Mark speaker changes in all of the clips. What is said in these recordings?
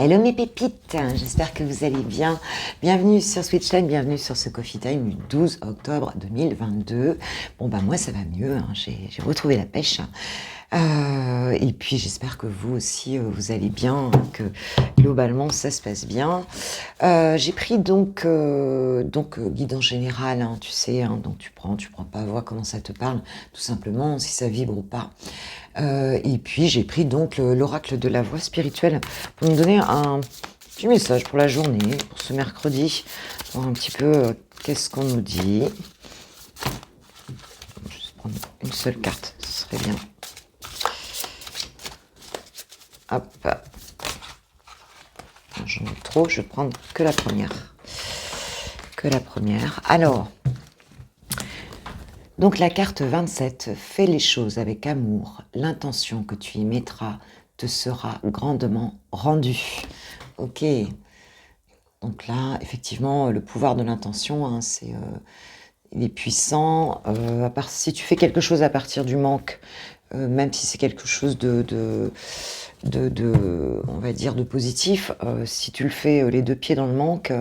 Speaker 1: Hello mes pépites, j'espère que vous allez bien. Bienvenue sur Switchtime, bienvenue sur ce Coffee Time du 12 octobre 2022. Bon bah moi ça va mieux, hein. J'ai retrouvé la pêche. Et puis j'espère que vous aussi vous allez bien, que globalement ça se passe bien. J'ai pris donc guidance générale, hein, tu sais, hein, donc tu prends pas, voir comment ça te parle, tout simplement, si ça vibre ou pas. Et puis j'ai pris donc l'oracle de la voix spirituelle pour me donner un petit message pour la journée, pour ce mercredi, voir un petit peu qu'est-ce qu'on nous dit. Je vais juste prendre une seule carte, ce serait bien. Hop. J'en ai trop, je vais prendre que la première. Alors, donc la carte 27, fais les choses avec amour, l'intention que tu y mettras te sera grandement rendue. Ok, donc là, effectivement, le pouvoir de l'intention, hein, il est puissant. Si tu fais quelque chose à partir du manque, même si c'est quelque chose on va dire, de positif, si tu le fais les deux pieds dans le manque,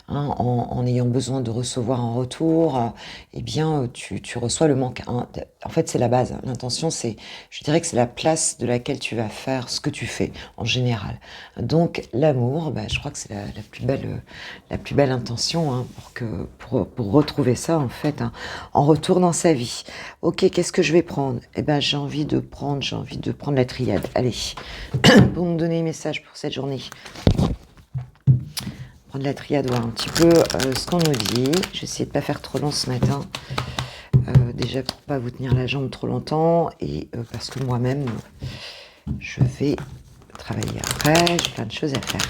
Speaker 1: en ayant besoin de recevoir en retour, eh bien, tu reçois le manque. En fait, c'est la base. L'intention, je dirais que c'est la place de laquelle tu vas faire ce que tu fais, en général. Donc, l'amour, je crois que c'est la plus belle intention, hein, pour retrouver ça, en fait, hein, en retour dans sa vie. Ok, qu'est-ce que je vais prendre ? Eh ben, j'ai envie de prendre la triade. Allez, pour me donner un message pour cette journée. Prendre la triade, voir un petit peu ce qu'on nous dit. Je vais essayer de ne pas faire trop long ce matin. Déjà pour pas vous tenir la jambe trop longtemps et parce que moi-même, je vais travailler après. J'ai plein de choses à faire.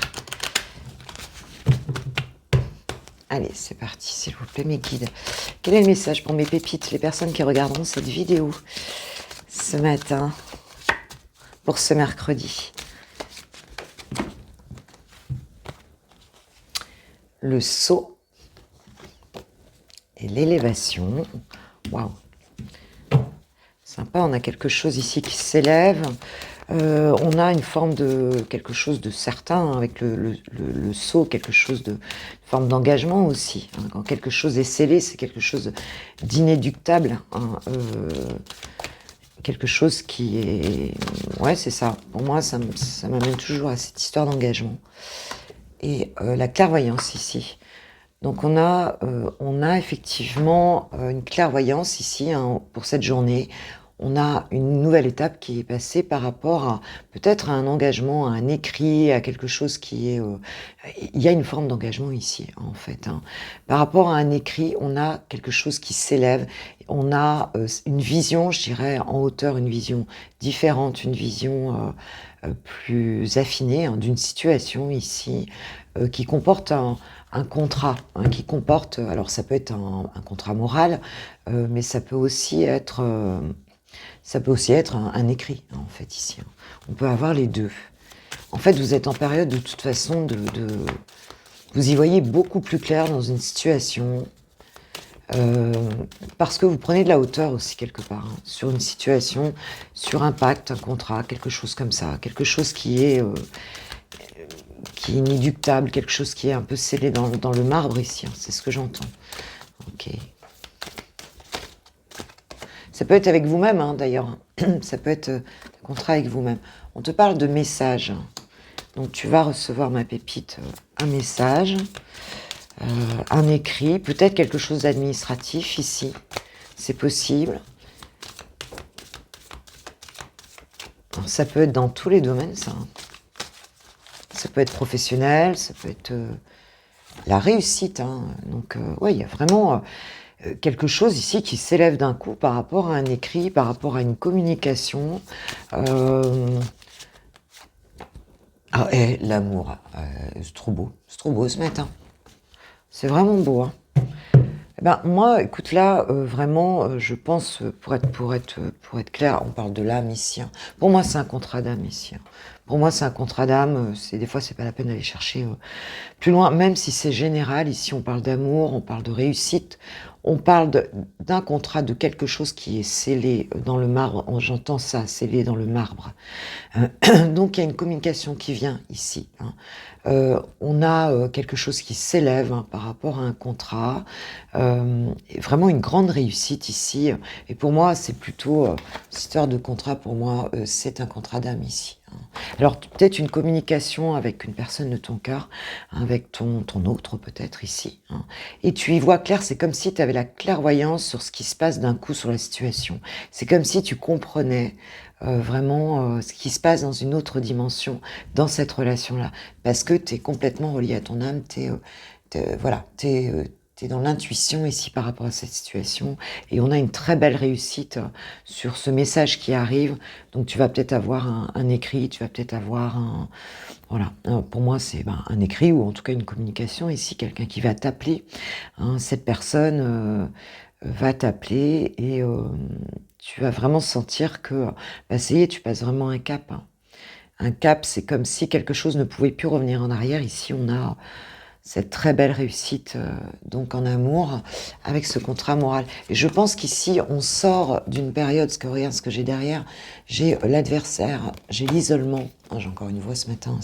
Speaker 1: Allez, c'est parti, s'il vous plaît, mes guides. Quel est le message pour mes pépites, les personnes qui regarderont cette vidéo ce matin, pour ce mercredi? Le saut et l'élévation. Waouh! Sympa, on a quelque chose ici qui s'élève. On a une forme de quelque chose de certain, hein, avec le saut, quelque chose de forme d'engagement aussi. Hein. Quand quelque chose est scellé, c'est quelque chose d'inéductable. Hein, quelque chose qui est... Ouais, c'est ça. Pour moi, ça m'amène toujours à cette histoire d'engagement. Et la clairvoyance ici. Donc on a effectivement une clairvoyance ici, hein, pour cette journée. On a une nouvelle étape qui est passée par rapport à peut-être à un engagement, à un écrit, à quelque chose qui est... il y a une forme d'engagement ici, en fait. Hein. Par rapport à un écrit, on a quelque chose qui s'élève. On a une vision, je dirais, en hauteur, une vision différente, une vision plus affinée, hein, d'une situation ici qui comporte un contrat, hein, qui comporte... Alors ça peut être un contrat moral, mais ça peut aussi être... un écrit, hein, en fait, ici. Hein. On peut avoir les deux. En fait, vous êtes en période, de toute façon, vous y voyez beaucoup plus clair dans une situation, parce que vous prenez de la hauteur aussi, quelque part, hein, sur une situation, sur un pacte, un contrat, quelque chose comme ça, quelque chose qui est inéductable, quelque chose qui est un peu scellé dans le marbre, ici. Hein. C'est ce que j'entends. Ok. Ça peut être avec vous-même, hein, d'ailleurs. Ça peut être un contrat avec vous-même. On te parle de message. Donc, tu vas recevoir, ma pépite, un message, un écrit, peut-être quelque chose d'administratif ici. C'est possible. Alors, ça peut être dans tous les domaines, ça. Ça peut être professionnel, ça peut être la réussite. Hein. Donc, ouais, il y a vraiment... quelque chose ici qui s'élève d'un coup par rapport à un écrit, par rapport à une communication. Et l'amour, c'est trop beau ce matin. C'est vraiment beau. Hein. Moi, écoute, là, vraiment, je pense, pour être clair, on parle de l'âme ici. Hein. Pour moi, c'est un contrat d'âme ici. Hein. Pour moi, c'est un contrat d'âme. Des fois, c'est pas la peine d'aller chercher plus loin, même si c'est général. Ici, on parle d'amour, on parle de réussite, On parle d'un contrat, de quelque chose qui est scellé dans le marbre. J'entends ça, scellé dans le marbre. Donc il y a une communication qui vient ici, hein. On a quelque chose qui s'élève, hein, par rapport à un contrat. Et vraiment une grande réussite ici. Et pour moi, c'est plutôt cette histoire de contrat. Pour moi, c'est un contrat d'âme ici, hein. Alors peut-être une communication avec une personne de ton cœur, hein, avec ton autre peut-être ici, hein. Et tu y vois clair, c'est comme si tu avais la clairvoyance sur ce qui se passe d'un coup sur la situation. C'est comme si tu comprenais vraiment ce qui se passe dans une autre dimension, dans cette relation-là. Parce que tu es complètement relié à ton âme, voilà, t'es dans l'intuition ici par rapport à cette situation. Et on a une très belle réussite sur ce message qui arrive. Donc tu vas peut-être avoir un écrit, tu vas peut-être avoir un... Voilà, pour moi c'est un écrit ou en tout cas une communication ici, quelqu'un qui va t'appeler, hein. Cette personne va t'appeler et tu vas vraiment sentir que ça y est, tu passes vraiment un cap, hein. Un cap, c'est comme si quelque chose ne pouvait plus revenir en arrière. Ici, on a cette très belle réussite donc en amour avec ce contrat moral. Et je pense qu'ici, on sort d'une période, parce que regarde ce que j'ai derrière, j'ai l'adversaire, j'ai l'isolement. Ah, j'ai encore une voix ce matin,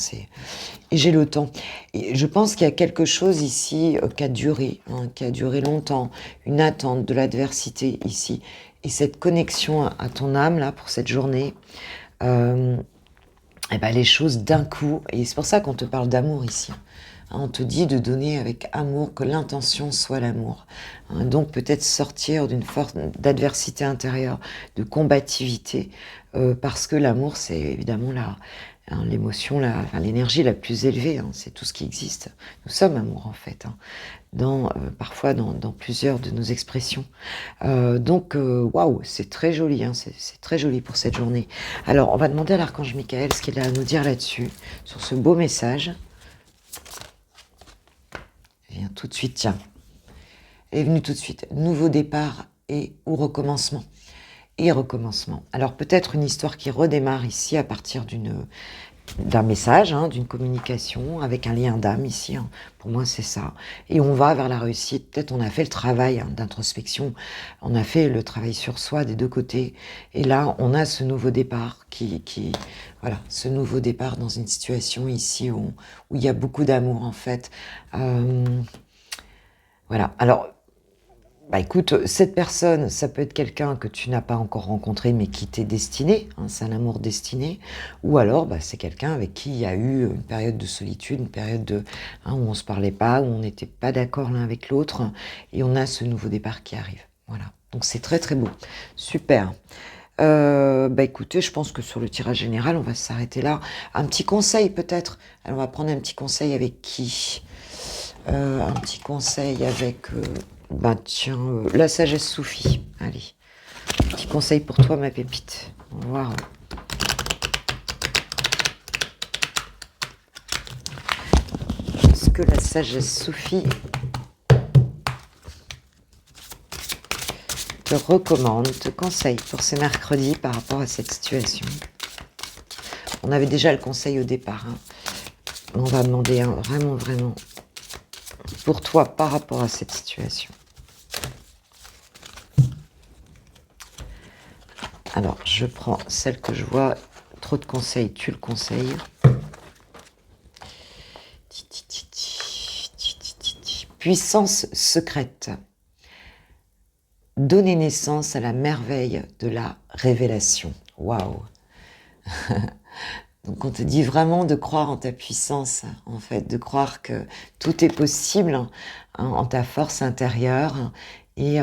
Speaker 1: et j'ai le temps. Et je pense qu'il y a quelque chose ici qui a duré, hein, qui a duré longtemps, une attente de l'adversité ici. Et cette connexion à ton âme, là, pour cette journée, et les choses d'un coup, et c'est pour ça qu'on te parle d'amour ici. Hein, on te dit de donner avec amour, que l'intention soit l'amour. Hein, donc peut-être sortir d'une forme d'adversité intérieure, de combativité, parce que l'amour, c'est évidemment l'émotion, l'énergie la plus élevée, hein, c'est tout ce qui existe. Nous sommes amour en fait, hein, parfois dans plusieurs de nos expressions. Donc, waouh, c'est très joli, hein, c'est très joli pour cette journée. Alors, on va demander à l'archange Michael ce qu'il a à nous dire là-dessus, sur ce beau message. Viens tout de suite, tiens. Elle est venue tout de suite. Nouveau départ ou recommencement. Et recommencement. Alors, peut-être une histoire qui redémarre ici à partir d'un message, hein, d'une communication, avec un lien d'âme ici, hein. Pour moi, c'est ça. Et on va vers la réussite. Peut-être on a fait le travail, hein, d'introspection, on a fait le travail sur soi des deux côtés. Et là, on a ce nouveau départ voilà, ce nouveau départ dans une situation ici où il y a beaucoup d'amour, en fait. Voilà. Alors, écoute, cette personne, ça peut être quelqu'un que tu n'as pas encore rencontré, mais qui t'est destiné, hein, c'est un amour destiné, ou alors c'est quelqu'un avec qui il y a eu une période de solitude, une période où on se parlait pas, où on n'était pas d'accord l'un avec l'autre, et on a ce nouveau départ qui arrive. Voilà, donc c'est très très beau, super. Écoutez, je pense que sur le tirage général, on va s'arrêter là. Un petit conseil peut-être. Alors, on va prendre un petit conseil avec qui un petit conseil avec... tiens, la sagesse soufie. Allez, petit conseil pour toi, ma pépite. On va voir. Ce que la sagesse soufie te recommande, te conseille pour ce mercredi par rapport à cette situation. On avait déjà le conseil au départ, hein. On va demander vraiment, vraiment pour toi par rapport à cette situation. Alors, je prends celle que je vois. Trop de conseils, tu le conseilles. Puissance secrète. Donner naissance à la merveille de la révélation. Waouh. Donc on te dit vraiment de croire en ta puissance, en fait, de croire que tout est possible, hein, en ta force intérieure, et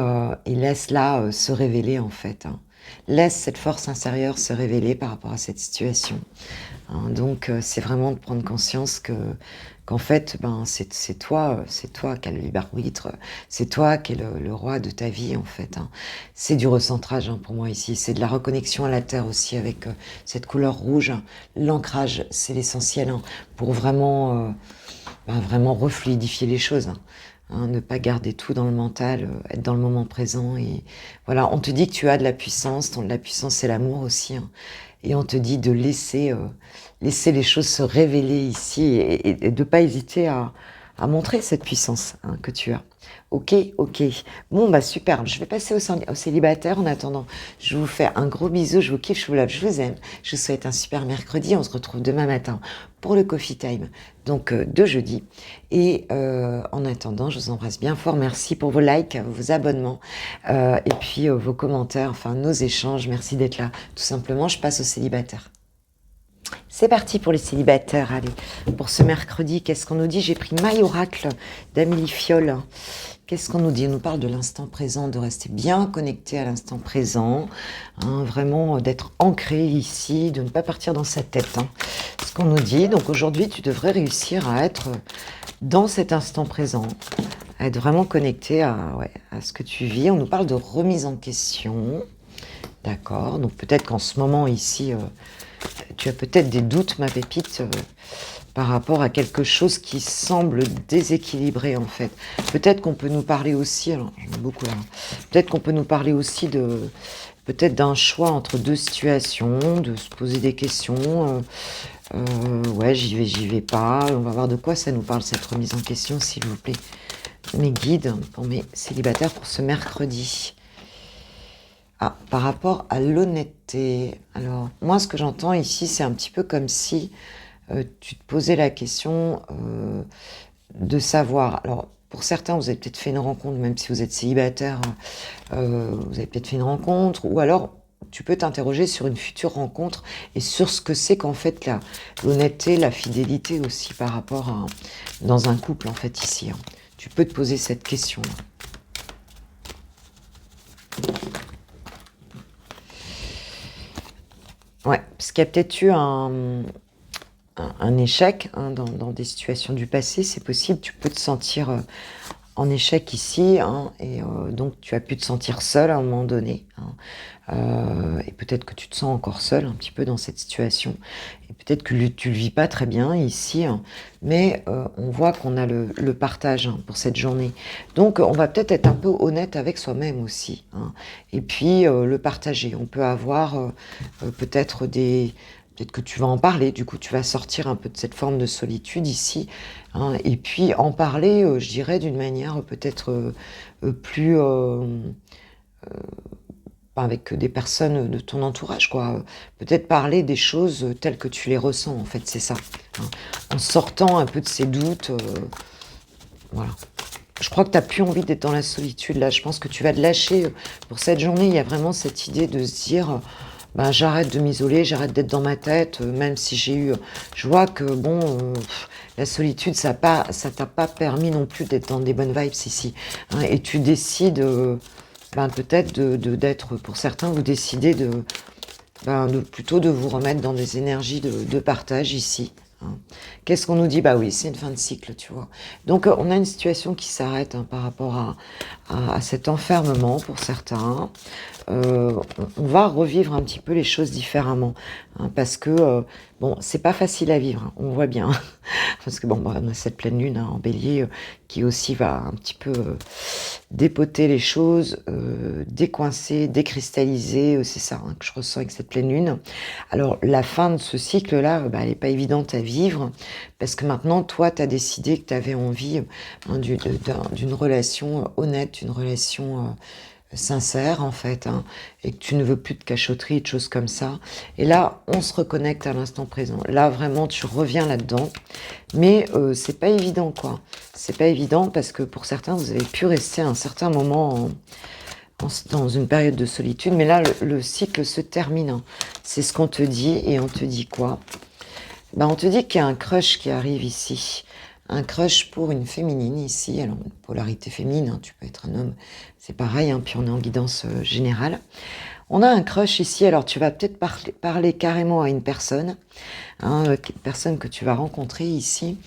Speaker 1: laisse-la se révéler, en fait, hein. Laisse cette force intérieure se révéler par rapport à cette situation, hein. Donc c'est vraiment de prendre conscience qu'en fait, c'est toi qui as le libre arbitre, c'est toi qui es le roi de ta vie, en fait, hein. C'est du recentrage, hein, pour moi ici, c'est de la reconnexion à la terre aussi avec cette couleur rouge. L'ancrage, c'est l'essentiel, hein, pour vraiment, vraiment refluidifier les choses, hein. Hein, ne pas garder tout dans le mental, être dans le moment présent. Et voilà, on te dit que tu as de la puissance, la puissance c'est l'amour aussi, hein. Et on te dit de laisser les choses se révéler ici et de pas hésiter à à montrer cette puissance que tu as. Ok, ok. Bon, bah super. Je vais passer au célibataire en attendant. Je vous fais un gros bisou. Je vous kiffe, je vous love, je vous aime. Je vous souhaite un super mercredi. On se retrouve demain matin pour le coffee time, donc de jeudi. Et en attendant, je vous embrasse bien fort. Merci pour vos likes, vos abonnements et puis vos commentaires, enfin nos échanges. Merci d'être là. Tout simplement, je passe au célibataire. C'est parti pour les célibataires. Allez, pour ce mercredi, qu'est-ce qu'on nous dit? J'ai pris My Oracle d'Amélie Fiol. Qu'est-ce qu'on nous dit? On nous parle de l'instant présent, de rester bien connecté à l'instant présent, vraiment d'être ancré ici, de ne pas partir dans sa tête. Ce qu'on nous dit. Donc aujourd'hui, tu devrais réussir à être dans cet instant présent, à être vraiment connecté à ce que tu vis. On nous parle de remise en question. D'accord. Donc peut-être qu'en ce moment ici, tu as peut-être des doutes, ma pépite, par rapport à quelque chose qui semble déséquilibré en fait. Peut-être qu'on peut nous parler aussi, alors j'en ai beaucoup là, peut-être qu'on peut nous parler aussi de peut-être d'un choix entre deux situations, de se poser des questions. Ouais, j'y vais pas. On va voir de quoi ça nous parle cette remise en question, s'il vous plaît. Mes guides pour mes célibataires pour ce mercredi. Ah, par rapport à l'honnêteté. Alors, moi, ce que j'entends ici, c'est un petit peu comme si tu te posais la question de savoir. Alors, pour certains, vous avez peut-être fait une rencontre, même si vous êtes célibataire, vous avez peut-être fait une rencontre, ou alors tu peux t'interroger sur une future rencontre et sur ce que c'est qu'en fait l'honnêteté, la fidélité aussi par rapport à dans un couple en fait ici. Tu peux te poser cette question. Ouais, parce qu'il y a peut-être eu un échec dans des situations du passé, c'est possible, tu peux te sentir en échec ici, et donc tu as pu te sentir seul à un moment donné, et peut-être que tu te sens encore seul un petit peu dans cette situation, et peut-être que tu le vis pas très bien ici, mais on voit qu'on a le partage pour cette journée. Donc on va peut-être être un peu honnête avec soi-même aussi, et puis le partager. On peut avoir peut-être peut-être que tu vas en parler, du coup tu vas sortir un peu de cette forme de solitude ici, et puis en parler, je dirais, d'une manière peut-être plus... avec des personnes de ton entourage, quoi. Peut-être parler des choses telles que tu les ressens, en fait, c'est ça. En sortant un peu de ces doutes, voilà. Je crois que tu n'as plus envie d'être dans la solitude, là. Je pense que tu vas te lâcher. Pour cette journée, il y a vraiment cette idée de se dire... Ben, j'arrête de m'isoler, j'arrête d'être dans ma tête, même si j'ai eu... Je vois que, bon, la solitude, ça t'a pas permis non plus d'être dans des bonnes vibes ici. Et tu décides, peut-être d'être, pour certains, vous décidez plutôt de vous remettre dans des énergies de partage ici. Qu'est-ce qu'on nous dit? Bah oui, c'est une fin de cycle, tu vois. Donc on a une situation qui s'arrête par rapport à cet enfermement pour certains. On va revivre un petit peu les choses différemment, parce que bon, c'est pas facile à vivre, on voit bien, parce que bon, on a cette pleine lune en Bélier qui aussi va un petit peu dépoter les choses, décoincer, décristalliser, c'est ça que je ressens avec cette pleine lune. Alors la fin de ce cycle-là, elle n'est pas évidente à vivre, parce que maintenant, toi, tu as décidé que tu avais envie d'une relation honnête, d'une relation sincère, en fait, et que tu ne veux plus de cachotterie, de choses comme ça. Et là, on se reconnecte à l'instant présent. Là, vraiment, tu reviens là-dedans. Mais c'est pas évident, quoi. C'est pas évident parce que pour certains, vous avez pu rester un certain moment dans une période de solitude. Mais là, le cycle se termine. C'est ce qu'on te dit. Et on te dit quoi? On te dit qu'il y a un crush qui arrive ici. Un crush pour une féminine ici. Alors, une polarité féminine, tu peux être un homme, c'est pareil, puis on est en guidance générale. On a un crush ici, alors tu vas peut-être parler carrément à une personne, personne que tu vas rencontrer ici,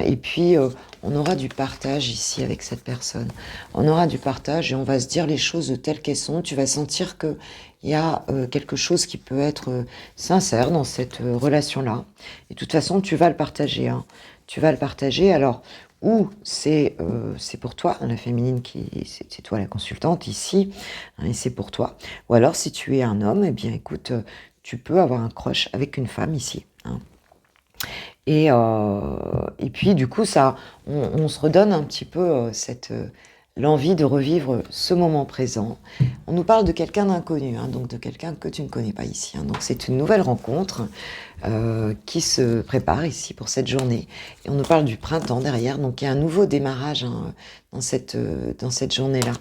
Speaker 1: et puis on aura du partage ici avec cette personne. On aura du partage et on va se dire les choses telles qu'elles sont. Tu vas sentir qu'il y a quelque chose qui peut être sincère dans cette relation-là. Et de toute façon, tu vas le partager. Tu vas le partager, alors, ou c'est pour toi, la féminine, c'est toi la consultante ici, et c'est pour toi. Ou alors, si tu es un homme, eh bien, écoute, tu peux avoir un crush avec une femme ici. Et puis, du coup, ça, on se redonne un petit peu l'envie de revivre ce moment présent. On nous parle de quelqu'un d'inconnu, hein, donc de quelqu'un que tu ne connais pas ici. Hein. Donc, c'est une nouvelle rencontre qui se prépare ici pour cette journée. Et on nous parle du printemps derrière, donc il y a un nouveau démarrage hein, dans cette journée-là.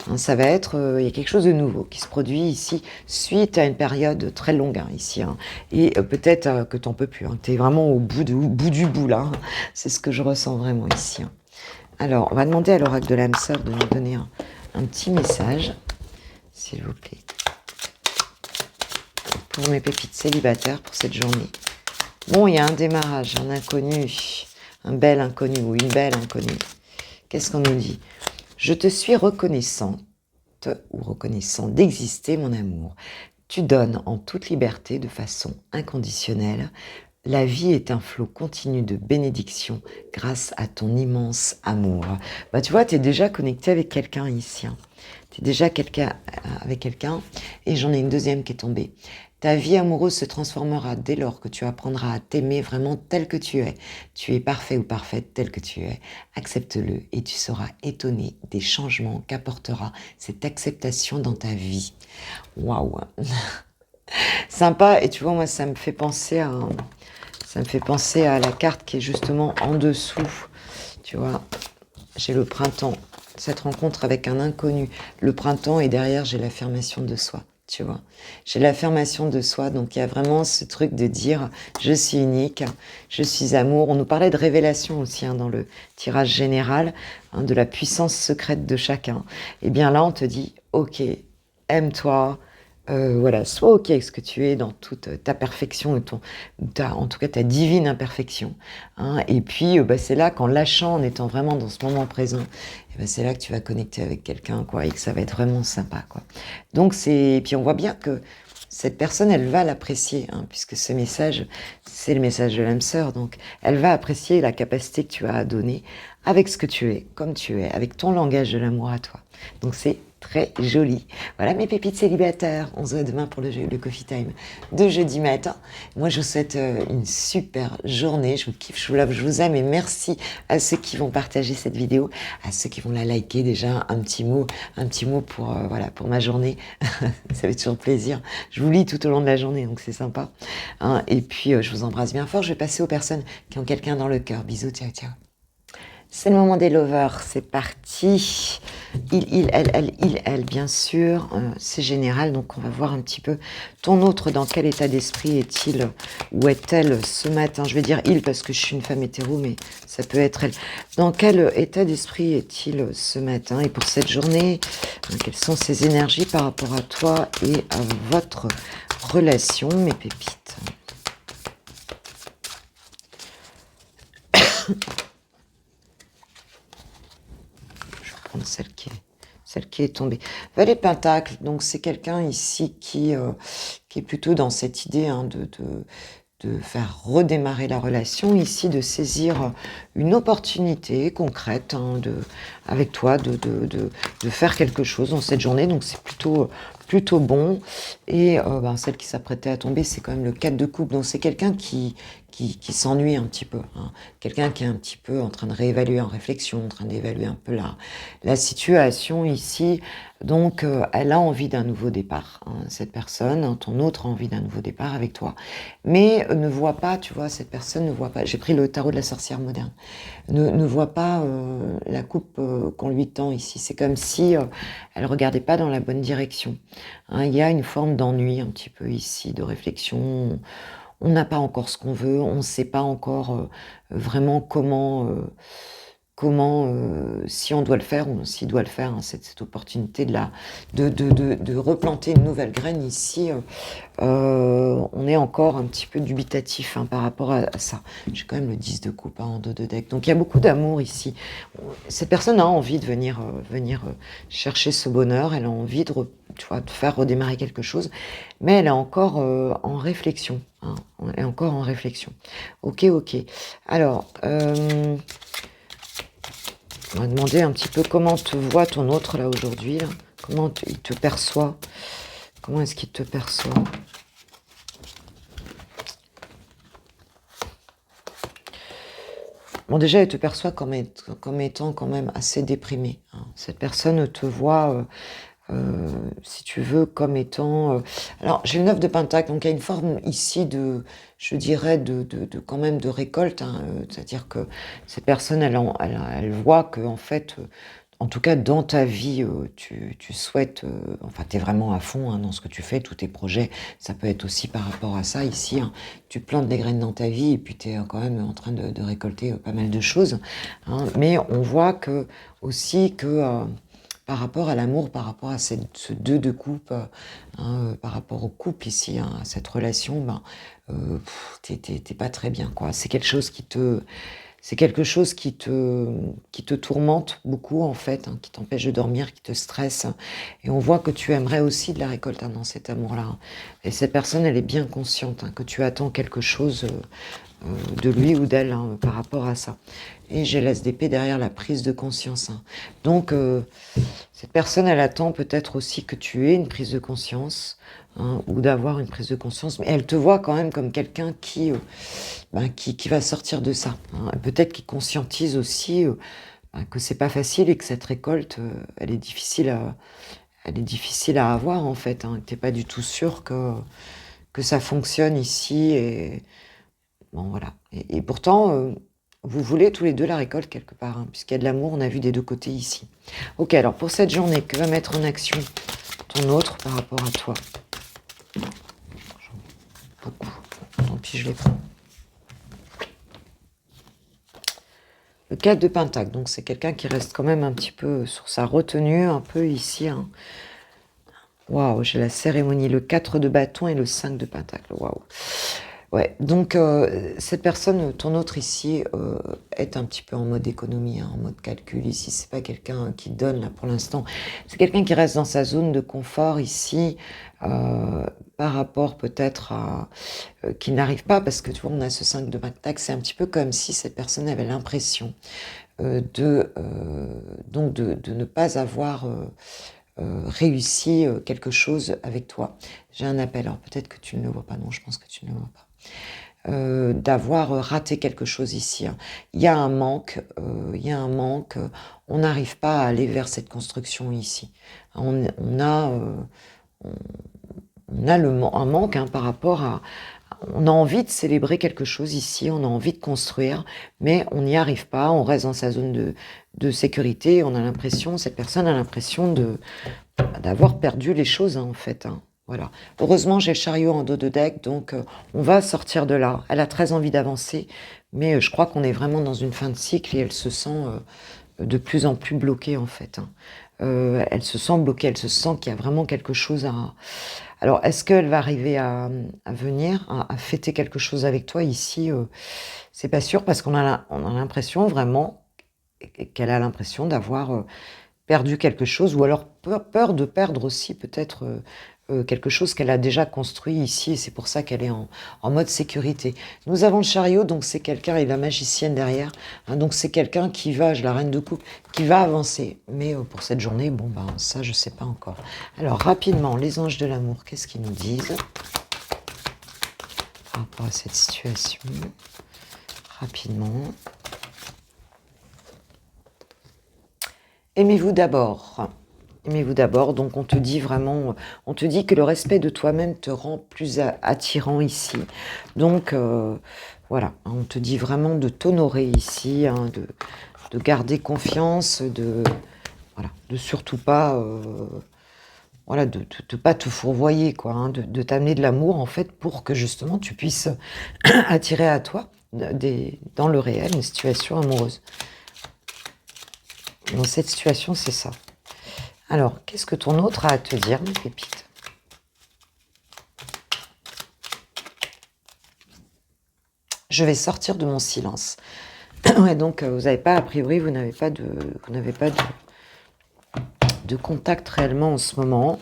Speaker 1: Hein, ça va être, il y a quelque chose de nouveau qui se produit ici suite à une période très longue hein, ici. Hein. Et peut-être que tu n'en peux plus, hein, tu es vraiment au bout du bout là. Hein. C'est ce que je ressens vraiment ici. Hein. Alors, on va demander à l'oracle de l'âme sœur de nous donner un petit message, s'il vous plaît, pour mes pépites célibataires pour cette journée. Bon, il y a un démarrage, un inconnu, un bel inconnu ou une belle inconnue. Qu'est-ce qu'on nous dit? Je te suis reconnaissante ou reconnaissant d'exister, mon amour. Tu donnes en toute liberté, de façon inconditionnelle. La vie est un flot continu de bénédictions grâce à ton immense amour. Bah, tu vois, tu es déjà connecté avec quelqu'un ici. Hein. Tu es déjà avec quelqu'un et j'en ai une deuxième qui est tombée. Ta vie amoureuse se transformera dès lors que tu apprendras à t'aimer vraiment tel que tu es. Tu es parfait ou parfaite tel que tu es. Accepte-le et tu seras étonné des changements qu'apportera cette acceptation dans ta vie. Waouh. Sympa, et tu vois, moi, ça me fait penser à la carte qui est justement en dessous. Tu vois, j'ai le printemps, cette rencontre avec un inconnu. Le printemps et derrière, j'ai l'affirmation de soi. Tu vois, j'ai l'affirmation de soi. Donc, il y a vraiment ce truc de dire je suis unique, je suis amour. On nous parlait de révélation aussi hein, dans le tirage général, hein, de la puissance secrète de chacun. Et bien là, on te dit ok, aime-toi. Voilà, sois ok avec ce que tu es dans toute ta perfection et en tout cas ta divine imperfection. Hein. Et puis, bah, c'est là qu'en lâchant, en étant vraiment dans ce moment présent, eh ben, c'est là que tu vas connecter avec quelqu'un, quoi, et que ça va être vraiment sympa, quoi. Donc et puis on voit bien que cette personne, elle va l'apprécier, hein, puisque ce message, c'est le message de l'âme sœur. Donc, elle va apprécier la capacité que tu as à donner avec ce que tu es, comme tu es, avec ton langage de l'amour à toi. Donc, c'est très joli. Voilà mes pépites célibataires. On se voit demain pour le Coffee Time de jeudi matin. Moi, je vous souhaite une super journée. Je vous kiffe, je vous love, je vous aime. Et merci à ceux qui vont partager cette vidéo, à ceux qui vont la liker. Déjà, un petit mot pour, voilà, pour ma journée. Ça fait toujours plaisir. Je vous lis tout au long de la journée, donc c'est sympa. Hein, et puis, je vous embrasse bien fort. Je vais passer aux personnes qui ont quelqu'un dans le cœur. Bisous, ciao, ciao. C'est le moment des lovers, c'est parti. Elle, bien sûr, c'est général, donc on va voir un petit peu ton autre, dans quel état d'esprit est-il ou est-elle ce matin. Je vais dire il parce que je suis une femme hétéro, mais ça peut être elle. Dans quel état d'esprit est-il ce matin et pour cette journée, quelles sont ses énergies par rapport à toi et à votre relation, mes pépites? Prendre celle qui est tombée. Valet de Pentacle, donc c'est quelqu'un ici qui est plutôt dans cette idée hein, de faire redémarrer la relation, ici de saisir une opportunité concrète hein, avec toi, de faire quelque chose dans cette journée, donc c'est plutôt bon. Et celle qui s'apprêtait à tomber, c'est quand même le 4 de coupe, donc c'est quelqu'un qui s'ennuie un petit peu, hein. Quelqu'un qui est un petit peu en train de réévaluer en réflexion, en train d'évaluer un peu la situation ici. Donc, elle a envie d'un nouveau départ, hein, cette personne, hein, ton autre a envie d'un nouveau départ avec toi. Mais ne voit pas, tu vois, cette personne ne voit pas, j'ai pris le tarot de la sorcière moderne, ne voit pas la coupe qu'on lui tend ici. C'est comme si elle regardait pas dans la bonne direction. Hein, il y a une forme d'ennui un petit peu ici, de réflexion. On n'a pas encore ce qu'on veut, on ne sait pas encore vraiment comment si on doit le faire ou s'il doit le faire, hein, cette opportunité de replanter une nouvelle graine ici. On est encore un petit peu dubitatif hein, par rapport à ça. J'ai quand même le 10 de coupe hein, en dos de deck. Donc il y a beaucoup d'amour ici. Cette personne a envie de venir chercher ce bonheur. Elle a envie tu vois, de faire redémarrer quelque chose. Mais elle est encore en réflexion. Hein. Elle est encore en réflexion. Ok. Alors, on va demander un petit peu comment te voit ton autre là aujourd'hui. Là. Comment il te perçoit. Comment est-ce qu'il te perçoit? Bon, déjà, elle te perçoit comme étant quand même assez déprimée, hein. Cette personne te voit, si tu veux, comme étant, alors j'ai le 9 de pentacle, donc il y a une forme ici de, je dirais, de quand même de récolte, hein, c'est-à-dire que cette personne, elle voit qu'en fait, en tout cas dans ta vie, tu souhaites, enfin tu es vraiment à fond, hein, dans ce que tu fais, tous tes projets. Ça peut être aussi par rapport à ça ici, hein. Tu plantes des graines dans ta vie et puis tu es, quand même en train de récolter, pas mal de choses, hein. Mais on voit que aussi que, par rapport à l'amour, par rapport à ce 2 de coupe, hein, par rapport au couple ici, hein, à cette relation, ben, tu pas très bien, quoi. C'est quelque chose qui te tourmente beaucoup, en fait, hein, qui t'empêche de dormir, qui te stresse, et on voit que tu aimerais aussi de la récolte, hein, dans cet amour-là, hein. Et cette personne, elle est bien consciente, hein, que tu attends quelque chose, de lui ou d'elle, hein, par rapport à ça. Et j'ai l'as d'épée derrière, la prise de conscience, hein. Donc, cette personne, elle attend peut-être aussi que tu aies une prise de conscience, hein, ou d'avoir une prise de conscience, mais elle te voit quand même comme quelqu'un qui va sortir de ça, hein. Peut-être qu'il conscientise aussi, que c'est pas facile et que cette récolte, elle est difficile à avoir, en fait, hein. Tu es pas du tout sûr que ça fonctionne ici, et bon, voilà. Et pourtant, vous voulez tous les 2 la récolte quelque part, hein, puisqu'il y a de l'amour, on a vu des 2 côtés ici. OK, alors pour cette journée, que va mettre en action ton autre par rapport à toi? Beaucoup. Tant pis, je les prends. Le 4 de pentacle, donc c'est quelqu'un qui reste quand même un petit peu sur sa retenue, un peu ici, hein. Waouh, j'ai la cérémonie, le 4 de bâton et le 5 de pentacle. Waouh. Ouais, donc cette personne, ton autre ici, est un petit peu en mode économie, hein, en mode calcul ici. C'est pas quelqu'un qui donne là pour l'instant. C'est quelqu'un qui reste dans sa zone de confort ici, par rapport peut-être à qui n'arrive pas, parce que tu vois, on a ce 5 de pentacle. C'est un petit peu comme si cette personne avait l'impression donc de ne pas avoir réussi quelque chose avec toi. J'ai un appel, alors peut-être que tu ne le vois pas. Non, je pense que tu ne le vois pas. D'avoir raté quelque chose ici, hein. Il y a un manque, on n'arrive pas à aller vers cette construction ici. On a, un manque, hein, par rapport à... On a envie de célébrer quelque chose ici, on a envie de construire, mais on n'y arrive pas, on reste dans sa zone de sécurité, on a l'impression, cette personne a l'impression d'avoir perdu les choses, hein, en fait, hein. Voilà. Heureusement, j'ai le chariot en dos de deck, donc on va sortir de là. Elle a très envie d'avancer, mais je crois qu'on est vraiment dans une fin de cycle et elle se sent de plus en plus bloquée, en fait, hein. Elle se sent bloquée, elle se sent qu'il y a vraiment quelque chose à... Alors, est-ce qu'elle va arriver à venir, à fêter quelque chose avec toi ici? C'est pas sûr, parce on a l'impression vraiment qu'elle a l'impression d'avoir perdu quelque chose, ou alors peur de perdre aussi peut-être quelque chose qu'elle a déjà construit ici, et c'est pour ça qu'elle est en mode sécurité. Nous avons le chariot, donc c'est quelqu'un, et la magicienne derrière, hein, donc c'est quelqu'un qui va, la reine de coupe, qui va avancer. Mais pour cette journée, bon, ben ça, je sais pas encore. Alors, rapidement, les anges de l'amour, qu'est-ce qu'ils nous disent par rapport à cette situation? Rapidement. Aimez-vous d'abord. Aimez-vous d'abord, donc on te dit vraiment, on te dit que le respect de toi-même te rend plus attirant ici. Donc voilà, on te dit vraiment de t'honorer ici, hein, de garder confiance, voilà, de surtout pas, voilà, de pas te fourvoyer, quoi, hein, de t'amener de l'amour, en fait, pour que justement tu puisses attirer à toi dans le réel une situation amoureuse. Dans cette situation, c'est ça. Alors, qu'est-ce que ton autre a à te dire, ma pépite? Je vais sortir de mon silence. Ouais, donc, vous n'avez pas, a priori, vous n'avez pas de contact réellement en ce moment.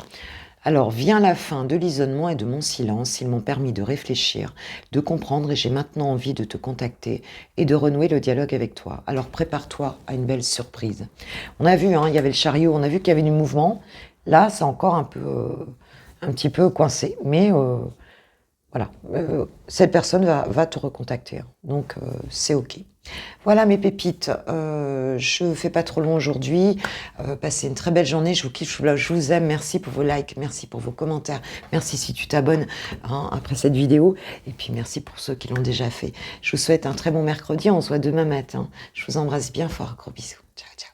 Speaker 1: Alors, vient la fin de l'isolement et de mon silence. Ils m'ont permis de réfléchir, de comprendre, et j'ai maintenant envie de te contacter et de renouer le dialogue avec toi. Alors, prépare-toi à une belle surprise. On a vu, hein, il y avait le chariot, on a vu qu'il y avait du mouvement. Là, c'est encore un petit peu coincé, mais voilà, voilà, cette personne va te recontacter, hein, donc c'est OK. Voilà mes pépites, je fais pas trop long aujourd'hui, passez une très belle journée, je vous kiffe, je vous aime, merci pour vos likes, merci pour vos commentaires, merci si tu t'abonnes, hein, après cette vidéo et puis merci pour ceux qui l'ont déjà fait. Je vous souhaite un très bon mercredi, on se voit demain matin. Je vous embrasse bien fort, gros bisous. Ciao, ciao.